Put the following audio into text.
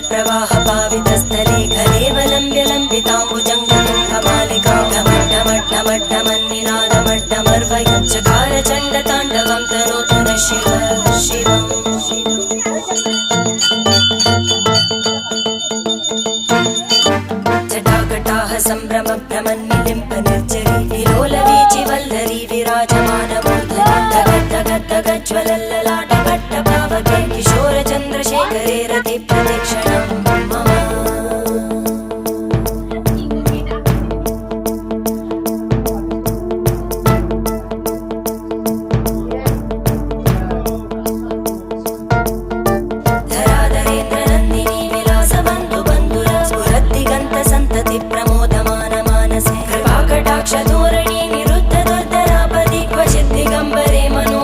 प्रवाह पावितस्थले खलेवलम्ब्य लम्बिताम्बुजङ्गतुङ्गमालिकां ढमड्ढमड्ढमड्ढमन्निनादमड्ढमर्वयुञ्चकार चण्डताण्डवं तनोतु नः शिवम् जटाकटाः सम्भ्रमभ्रमन्निलिम्ब निर्जरी विलोलवीचि वल्लरी विराजमानमूर्धनि धगद्धगद्धगज्ज्वलल्ललाटपट्टपावके किशोरचन्द्रशेखरे रतिप्रदक्षिणं मम धराधरेन्द्रनन्दिनी विलासबन्धुबन्धुर स्फुरद्दिगन्तसन्तति प्रमोदमान मानसे कृपाकटाक्षधोरणी निरुद्ध दुर्धरापदि क्वचिद् दिगम्बरे मनो